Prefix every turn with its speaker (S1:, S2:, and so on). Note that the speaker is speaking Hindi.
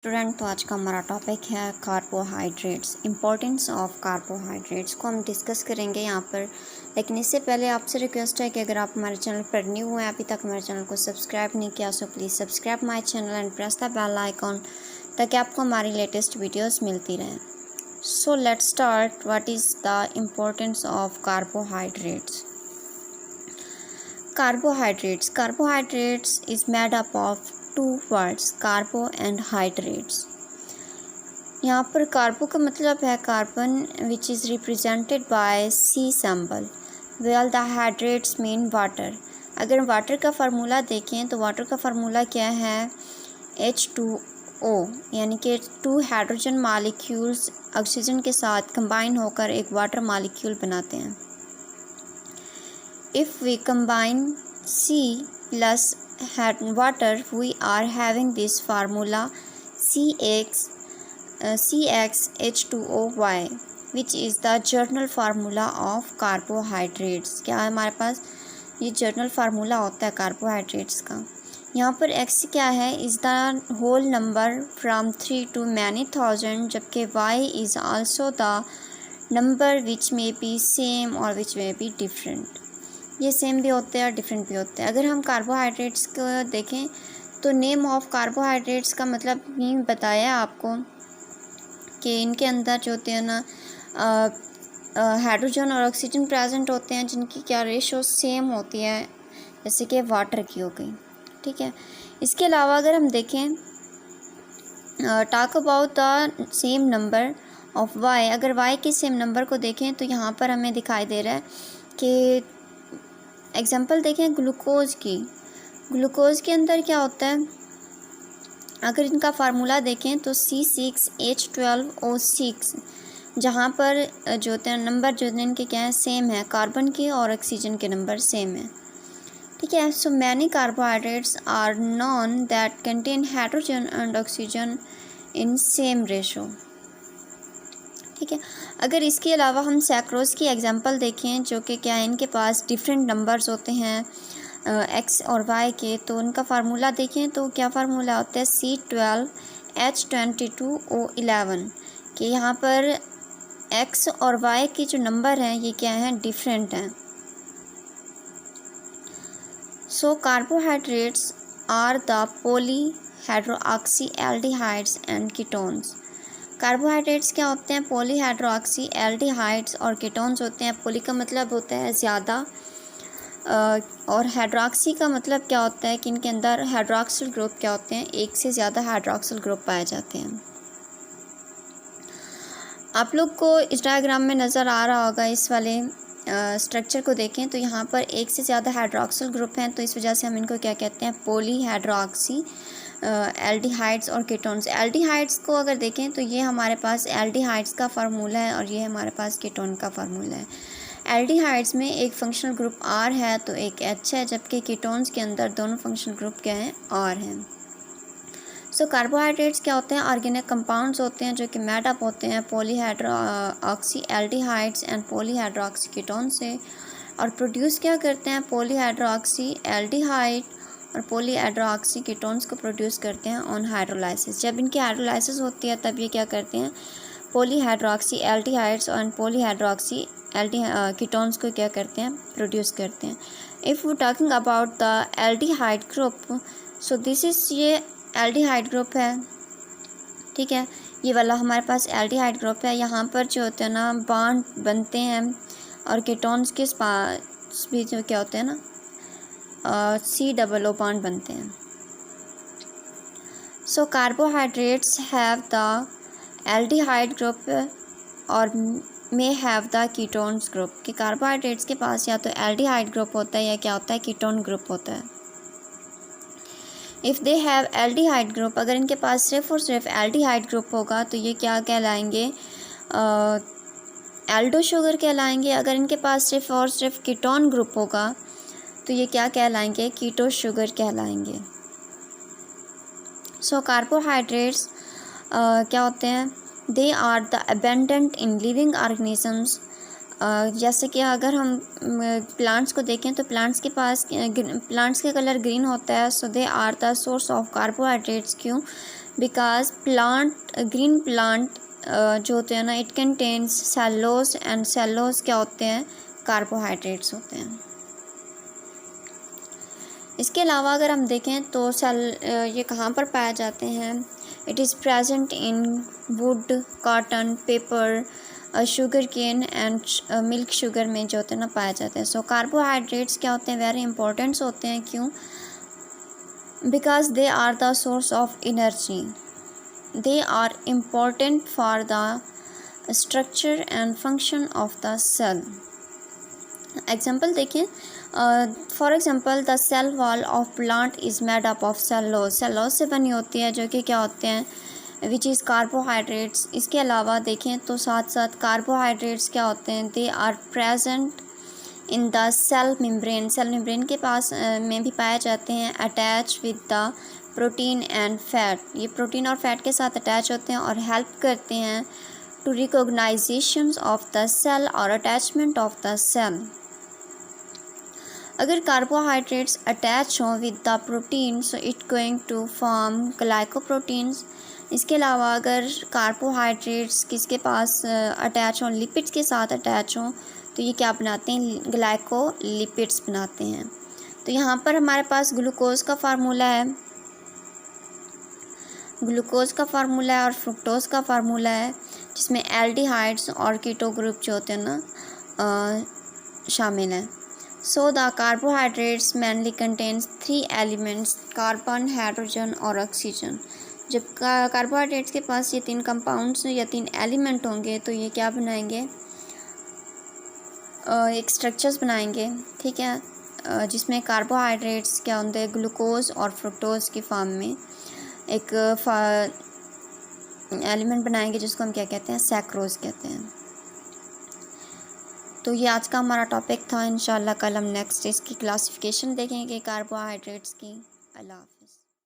S1: स्टूडेंट, तो आज का हमारा टॉपिक है कार्बोहाइड्रेट्स। इम्पोर्टेंस ऑफ कार्बोहाइड्रेट्स को हम डिस्कस करेंगे यहाँ पर। लेकिन इससे पहले आपसे रिक्वेस्ट है कि अगर आप हमारे चैनल पर न्यू हुए, अभी तक हमारे चैनल को सब्सक्राइब नहीं किया, so please subscribe my channel and press the bell icon, ताकि आपको हमारी लेटेस्ट वीडियोस मिलती रहें। So let's start. What is the importance of carbohydrates? Carbohydrates is made up of two words, carbo and hydrates. यहाँ पर कार्बो का मतलब है carbon, which is represented by C symbol, well the hydrates mean water. अगर वाटर का फार्मूला देखें तो वाटर का फार्मूला क्या है? H2O, यानी कि 2 हाइड्रोजन मालिक्यूल्स ऑक्सीजन के साथ कंबाइन होकर एक वाटर मालिक्यूल बनाते हैं। If we combine C plus water, we are having this formula CxH2OY, which is the general formula of carbohydrates। क्या है हमारे पास? ये जर्नल फार्मूला होता है कार्बोहाइड्रेट्स का। यहाँ पर x क्या है? Is the whole number from 3 to many thousand, जबकि y is also the number which may be same or which may be different। ये सेम भी होते हैं और डिफरेंट भी होते हैं। अगर हम कार्बोहाइड्रेट्स को देखें तो नेम ऑफ कार्बोहाइड्रेट्स का मतलब ये बताया आपको कि इनके अंदर जो होते हैं ना हाइड्रोजन और ऑक्सीजन प्रेजेंट होते हैं, जिनकी क्या रेशो सेम होती है, जैसे कि वाटर की हो गई। ठीक है। इसके अलावा अगर हम देखें talk about the same number of Y, अगर वाई के सेम नंबर को देखें तो यहाँ पर हमें दिखाई दे रहा है कि एग्जाम्पल देखें ग्लूकोज की। ग्लूकोज के अंदर क्या होता है? अगर इनका फार्मूला देखें तो C6H12O6, जहाँ पर जो होते हैं नंबर जो इनके क्या है? सेम है, कार्बन के और ऑक्सीजन के नंबर सेम है। ठीक है। So many carbohydrates are known that contain hydrogen and oxygen in same ratio. ठीक है। अगर इसके अलावा हम सैक्रोज की एग्जांपल देखें, जो कि क्या है, इनके पास डिफरेंट नंबर्स होते हैं एक्स और वाई के, तो उनका फार्मूला देखें तो क्या फार्मूला होता है? C12H22O11, कि यहाँ पर एक्स और वाई के जो नंबर हैं ये क्या हैं? डिफरेंट हैं। So carbohydrates are the polyhydroxy aldehydes and ketones. Carbohydrates क्या होते हैं? पॉलीहाइड्रोऑक्सी एल्डिहाइड्स और कीटोन्स होते हैं। पॉली का मतलब होता है ज़्यादा, और हाइड्रोक्सी का मतलब क्या होता है कि इनके अंदर हाइड्रोक्सिल ग्रुप क्या होते हैं? एक से ज़्यादा हाइड्रोक्सिल ग्रुप पाए जाते हैं। आप लोग को इस डायग्राम में नज़र आ रहा होगा, इस वाले स्ट्रक्चर को देखें तो यहाँ पर एक से ज़्यादा हाइड्रोक्सिल ग्रुप हैं, तो इस वजह से हम इनको क्या कहते हैं? पॉलीहाइड्रोऑक्सी एल्डिहाइड्स और कीटोन्स। एल्डिहाइड्स को अगर देखें तो ये हमारे पास एल्डिहाइड्स का फार्मूला है और ये हमारे पास कीटोन का फार्मूला है। एल्डिहाइड्स में एक फंक्शनल ग्रुप R है तो एक H है, जबकि कीटोन्स के अंदर दोनों फंक्शनल ग्रुप क्या हैं? R हैं। सो कार्बोहाइड्रेट्स क्या होते हैं? ऑर्गेनिक कंपाउंड्स होते हैं जो कि मेड अप होते हैं पॉलीहाइड्रोऑक्सी एल्डिहाइड्स एंड पॉलीहाइड्रोऑक्सी कीटोन से, और प्रोड्यूस क्या करते हैं? पॉलीहाइड्रोऑक्सी एल्डिहाइड और पॉलीहाइड्रोऑक्सी कीटोन्स को प्रोड्यूस करते हैं ऑन हाइड्रोलाइसिस। जब इनकी हाइड्रोलाइसिस होती है तब ये क्या करते हैं? पॉलीहाइड्रोऑक्सी एल्डिहाइड्स और पॉलीहाइड्रोऑक्सी कीटोन्स को क्या करते हैं? प्रोड्यूस करते हैं। If we talking about the aldehyde group, so this is, ये एल्डिहाइड ग्रुप है। ठीक है। ये वाला हमारे पास एल्डिहाइड ग्रुप है। यहाँ पर जो होते हैं ना बॉन्ड बनते हैं, और कीटोन्स के पास भी जो क्या होते हैं ना COO बॉन्ड बनते हैं। So carbohydrates have the aldehyde group और may have the ketones group, कि कार्बोहाइड्रेट्स के पास या तो एल्डिहाइड ग्रुप होता है या क्या होता है? कीटोन ग्रुप होता है। If they have aldehyde group, अगर इनके पास सिर्फ और सिर्फ एल्डिहाइड ग्रुप होगा तो ये क्या कहलाएंगे? एल्डो शुगर कहलाएंगे। अगर इनके पास सिर्फ और सिर्फ कीटोन ग्रुप होगा तो ये क्या कहलाएंगे? कीटो शुगर कहलाएंगे। सो कार्बोहाइड्रेट्स क्या होते हैं? They are the abundant in living organisms. जैसे कि अगर हम प्लांट्स को देखें तो प्लांट्स के पास प्लांट्स का कलर ग्रीन होता है, so they are the source of carbohydrates. क्यों? बिकॉज ग्रीन प्लांट जो होते हैं ना, it contains cellulose, and cellulose क्या होते हैं, कार्बोहाइड्रेट्स होते हैं। इसके अलावा अगर हम देखें तो ये कहाँ पर पाए जाते हैं, it is present in wood, cotton, paper, sugar cane and milk sugar में जो होते हैं ना पाए जाते हैं। सो कार्बोहाइड्रेट्स क्या होते हैं, वेरी इंपॉर्टेंट होते हैं। क्यों? Because they are the source of energy, they are important for the structure and function of the cell. Example देखें, for example the cell wall of plant is made up of cellulose, cellulose से बनी होती है, जो कि क्या होते हैं, विच इज़ कार्बोहाइड्रेट्स। इसके अलावा देखें तो साथ साथ कार्बोहाइड्रेट्स क्या होते हैं, they are present in the cell membrane, cell membrane के पास में भी पाए जाते हैं, attach with the protein and fat, ये प्रोटीन और फैट के साथ अटैच होते हैं और हेल्प करते हैं to recognization of the cell और अटैचमेंट ऑफ द सेल। अगर कार्बोहाइड्रेट्स अटैच हों with the protein, so it going to form glycoproteins. इसके अलावा अगर कार्बोहाइड्रेट्स किसके पास अटैच हों, लिपिड्स के साथ अटैच हों, तो ये क्या बनाते हैं, ग्लाइकोलिपिड्स बनाते हैं। तो यहाँ पर हमारे पास ग्लूकोज का फार्मूला है, ग्लूकोज का फार्मूला है और फ्रुक्टोज का फार्मूला है, जिसमें एल्डिहाइड्स और कीटो ग्रुप जो होते हैं ना शामिल हैं। So the carbohydrates mainly contains 3 elements, carbon, hydrogen और ऑक्सीजन। जब कार्बोहाइड्रेट्स के पास ये 3 कंपाउंड्स या 3 एलिमेंट होंगे तो ये क्या बनाएंगे, एक स्ट्रक्चर्स बनाएंगे, ठीक है, जिसमें कार्बोहाइड्रेट्स क्या होते हैं, ग्लूकोज और फ्रुक्टोज की फॉर्म में एक एलिमेंट बनाएंगे, जिसको हम क्या कहते हैं, सैक्रोज कहते हैं। तो ये आज का हमारा टॉपिक था। इंशाल्लाह कल हम नेक्स्ट इसकी क्लासिफिकेशन देखेंगे कार्बोहाइड्रेट्स की। अल्लाह।